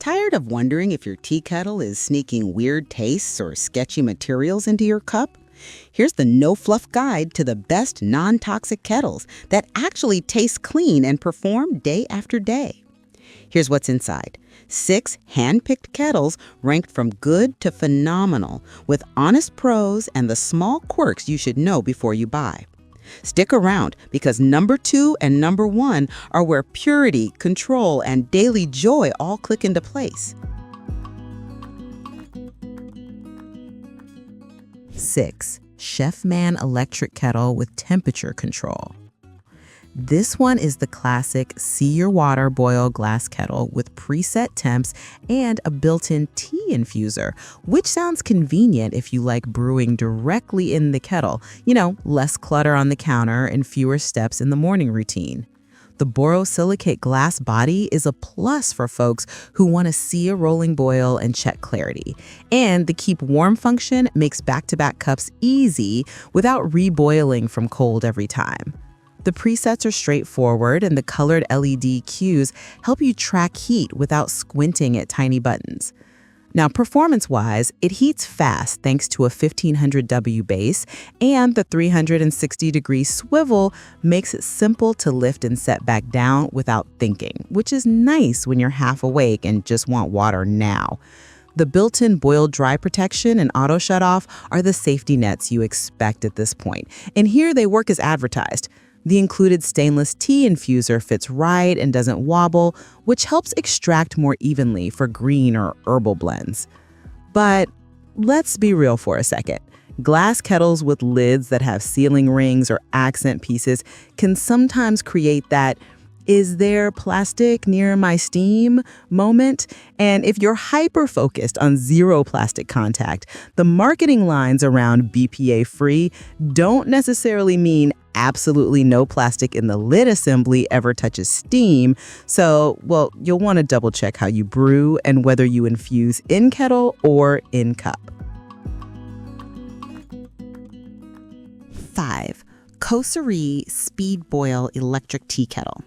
Tired of wondering if your tea kettle is sneaking weird tastes or sketchy materials into your cup? Here's the no-fluff guide to the best non-toxic kettles that actually taste clean and perform day after day. Here's what's inside. 6 hand-picked kettles ranked from good to phenomenal, with honest pros and the small quirks you should know before you buy. Stick around because number 2 and number 1 are where purity, control, and daily joy all click into place. 6. Chefman electric kettle with temperature control. This one is the classic see your water boil glass kettle with preset temps and a built-in tea infuser, which sounds convenient if you like brewing directly in the kettle. Less clutter on the counter and fewer steps in the morning routine. The Borosilicate glass body is a plus for folks who want to see a rolling boil and check clarity. And the keep warm function makes back-to-back cups easy without reboiling from cold every time. The presets are straightforward, and the colored LED cues help you track heat without squinting at tiny buttons. Now, performance-wise, it heats fast thanks to a 1500W base, and the 360-degree swivel makes it simple to lift and set back down without thinking, which is nice when you're half awake and just want water now. The built-in boil dry protection and auto shutoff are the safety nets you expect at this point, and here they work as advertised. The included stainless tea infuser fits right and doesn't wobble, which helps extract more evenly for green or herbal blends. But let's be real for a second. Glass kettles with lids that have ceiling rings or accent pieces can sometimes create that "is there plastic near my steam" moment. And if you're hyper-focused on zero plastic contact, the marketing lines around BPA-free don't necessarily mean absolutely no plastic in the lid assembly ever touches steam. So, you'll want to double check how you brew and whether you infuse in kettle or in cup. 5. COSORI Speed Boil Electric Tea Kettle.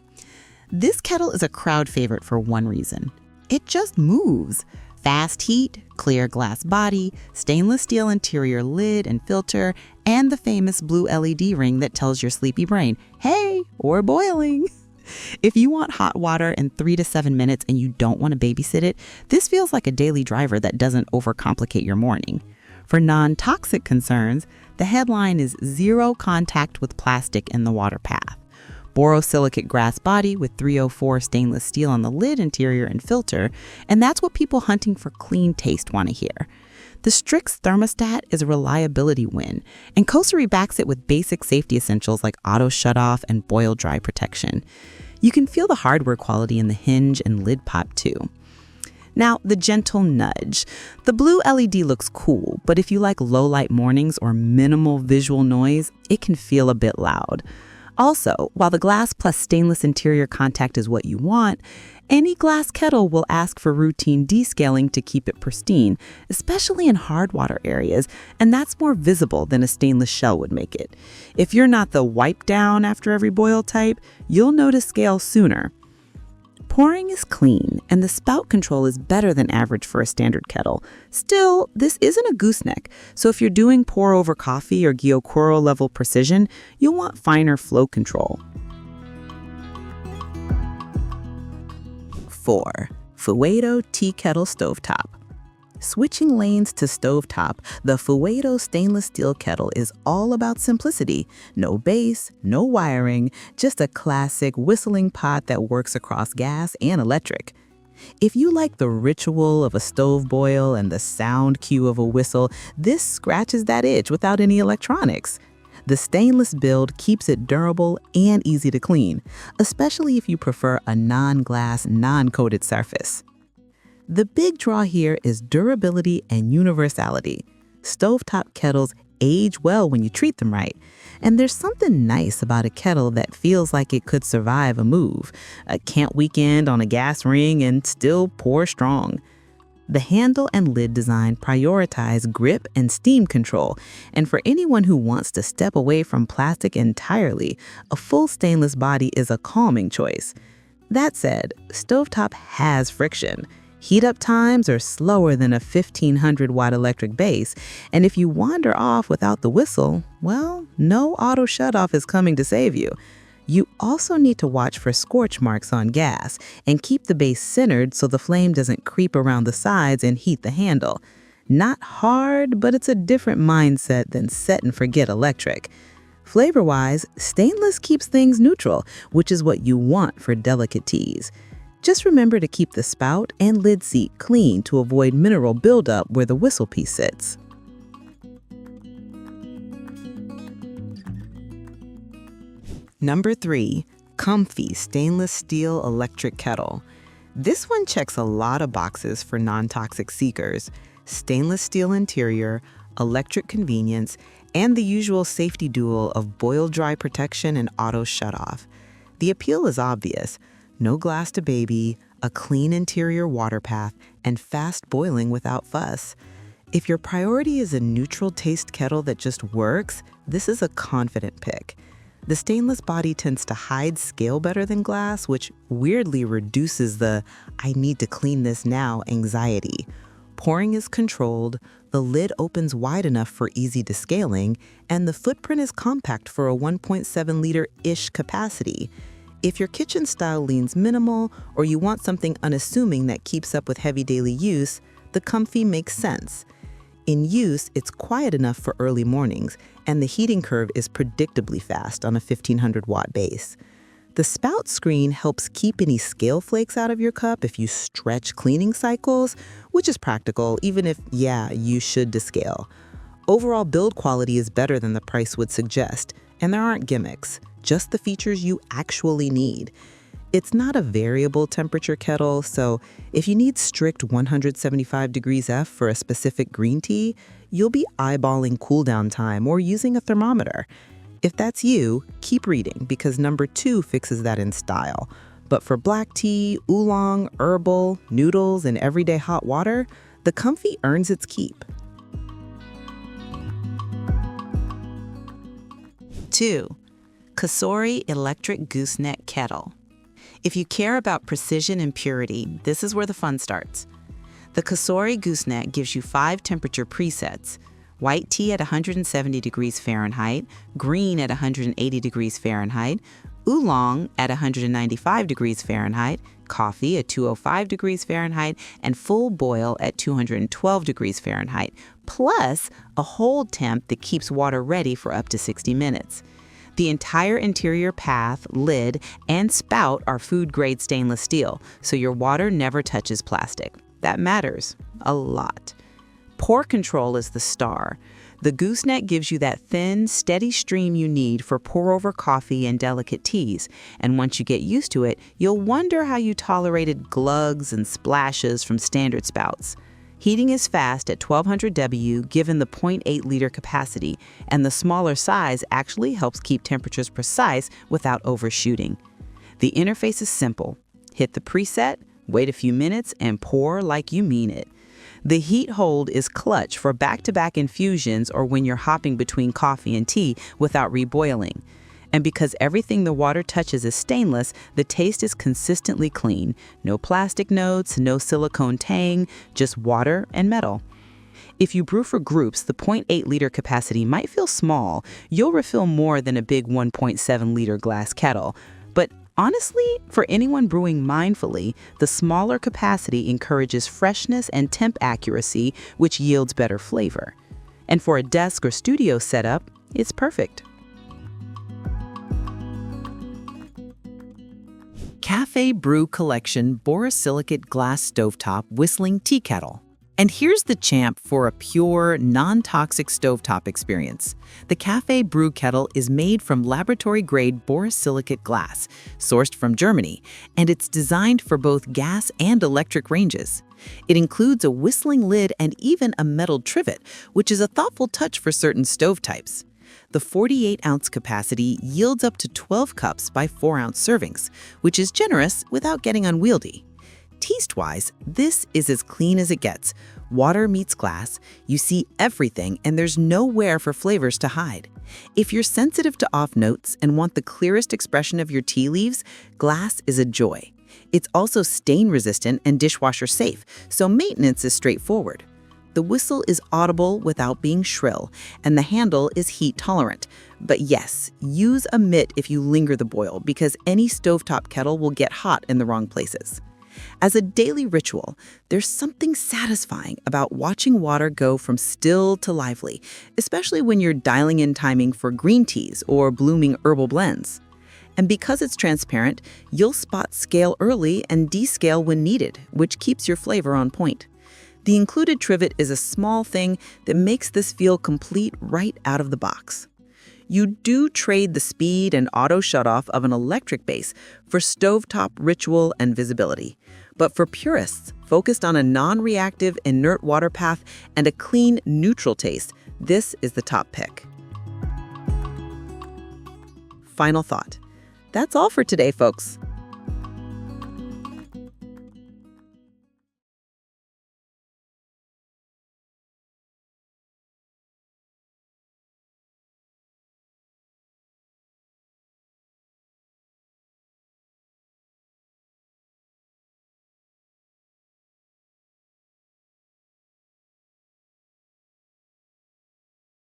This kettle is a crowd favorite for one reason. It just moves. Fast heat, clear glass body, stainless steel interior lid and filter, and the famous blue LED ring that tells your sleepy brain, "Hey, we're boiling." If you want hot water in 3 to 7 minutes and you don't want to babysit it, this feels like a daily driver that doesn't overcomplicate your morning. For non-toxic concerns, the headline is "Zero Contact with Plastic in the Water Path." Borosilicate glass body with 304 stainless steel on the lid, interior, and filter, and that's what people hunting for clean taste want to hear. The Strix thermostat is a reliability win, and COSORI backs it with basic safety essentials like auto shutoff and boil dry protection. You can feel the hardware quality in the hinge and lid pop too. Now, the gentle nudge. The blue LED looks cool, but if you like low light mornings or minimal visual noise, it can feel a bit loud. Also, while the glass plus stainless interior contact is what you want, any glass kettle will ask for routine descaling to keep it pristine, especially in hard water areas, and that's more visible than a stainless shell would make it. If you're not the wipe down after every boil type, you'll notice scale sooner. Pouring is clean, and the spout control is better than average for a standard kettle. Still, this isn't a gooseneck, so if you're doing pour over coffee or Gyokuro level precision, you'll want finer flow control. 4. Foedo Tea Kettle Stovetop. Switching lanes to stovetop, the Foedo stainless steel kettle is all about simplicity. No base, no wiring, just a classic whistling pot that works across gas and electric. If you like the ritual of a stove boil and the sound cue of a whistle, this scratches that itch without any electronics. The stainless build keeps it durable and easy to clean, especially if you prefer a non-glass, non-coated surface. The big draw here is durability and universality. Stovetop kettles age well when you treat them right. And there's something nice about a kettle that feels like it could survive a move, a camp weekend on a gas ring and still pour strong. The handle and lid design prioritize grip and steam control, and for anyone who wants to step away from plastic entirely, a full stainless body is a calming choice. That said, stovetop has friction. Heat-up times are slower than a 1500-watt electric base, and if you wander off without the whistle, well, no auto shutoff is coming to save you. You also need to watch for scorch marks on gas and keep the base centered so the flame doesn't creep around the sides and heat the handle. Not hard, but it's a different mindset than set and forget electric. Flavor-wise, stainless keeps things neutral, which is what you want for delicate teas. Just remember to keep the spout and lid seat clean to avoid mineral buildup where the whistle piece sits. Number 3, COMFEE Stainless Steel Electric Kettle. This one checks a lot of boxes for non-toxic seekers: stainless steel interior, electric convenience, and the usual safety duel of boil-dry protection and auto shutoff. The appeal is obvious: no glass to baby, a clean interior water path, and fast boiling without fuss. If your priority is a neutral taste kettle that just works, this is a confident pick. The stainless body tends to hide scale better than glass, which weirdly reduces the "I need to clean this now" anxiety. Pouring is controlled, the lid opens wide enough for easy descaling, and the footprint is compact for a 1.7-liter-ish capacity. If your kitchen style leans minimal, or you want something unassuming that keeps up with heavy daily use, the COMFEE makes sense. In use, it's quiet enough for early mornings, and the heating curve is predictably fast on a 1500-watt base. The spout screen helps keep any scale flakes out of your cup if you stretch cleaning cycles, which is practical even if, you should descale. Overall build quality is better than the price would suggest, and there aren't gimmicks, just the features you actually need. It's not a variable temperature kettle, so if you need strict 175 degrees F for a specific green tea, you'll be eyeballing cool down time or using a thermometer. If that's you, keep reading because number 2 fixes that in style. But for black tea, oolong, herbal, noodles, and everyday hot water, the COMFEE earns its keep. 2. COSORI Electric Gooseneck Kettle. If you care about precision and purity, this is where the fun starts. The COSORI Gooseneck gives you 5 temperature presets: white tea at 170 degrees Fahrenheit, green at 180 degrees Fahrenheit, oolong at 195 degrees Fahrenheit, coffee at 205 degrees Fahrenheit, and full boil at 212 degrees Fahrenheit, plus a hold temp that keeps water ready for up to 60 minutes. The entire interior path, lid, and spout are food-grade stainless steel, so your water never touches plastic. That matters a lot. Pour control is the star. The Gooseneck gives you that thin, steady stream you need for pour-over coffee and delicate teas, and once you get used to it, you'll wonder how you tolerated glugs and splashes from standard spouts. Heating is fast at 1200 W given the 0.8-liter capacity, and the smaller size actually helps keep temperatures precise without overshooting. The interface is simple. Hit the preset, wait a few minutes, and pour like you mean it. The heat hold is clutch for back-to-back infusions or when you're hopping between coffee and tea without reboiling. And because everything the water touches is stainless, the taste is consistently clean. No plastic notes, no silicone tang, just water and metal. If you brew for groups, the 0.8-liter capacity might feel small. You'll refill more than a big 1.7-liter glass kettle. But honestly, for anyone brewing mindfully, the smaller capacity encourages freshness and temp accuracy, which yields better flavor. And for a desk or studio setup, it's perfect. CAFÉ Brew Collection Borosilicate Glass Stovetop Whistling Tea Kettle. And here's the champ for a pure, non-toxic stovetop experience. The CAFÉ Brew Kettle is made from laboratory-grade borosilicate glass, sourced from Germany, and it's designed for both gas and electric ranges. It includes a whistling lid and even a metal trivet, which is a thoughtful touch for certain stove types. The 48-ounce capacity yields up to 12 cups by 4-ounce servings, which is generous without getting unwieldy. Taste-wise, this is as clean as it gets. Water meets glass, you see everything, and there's nowhere for flavors to hide. If you're sensitive to off notes and want the clearest expression of your tea leaves, glass is a joy. It's also stain-resistant and dishwasher-safe, so maintenance is straightforward. The whistle is audible without being shrill, and the handle is heat-tolerant. But yes, use a mitt if you linger the boil, because any stovetop kettle will get hot in the wrong places. As a daily ritual, there's something satisfying about watching water go from still to lively, especially when you're dialing in timing for green teas or blooming herbal blends. And because it's transparent, you'll spot scale early and descale when needed, which keeps your flavor on point. The included trivet is a small thing that makes this feel complete right out of the box. You do trade the speed and auto shutoff of an electric base for stovetop ritual and visibility. But for purists focused on a non-reactive inert water path and a clean, neutral taste, this is the top pick. Final thought. That's all for today, folks.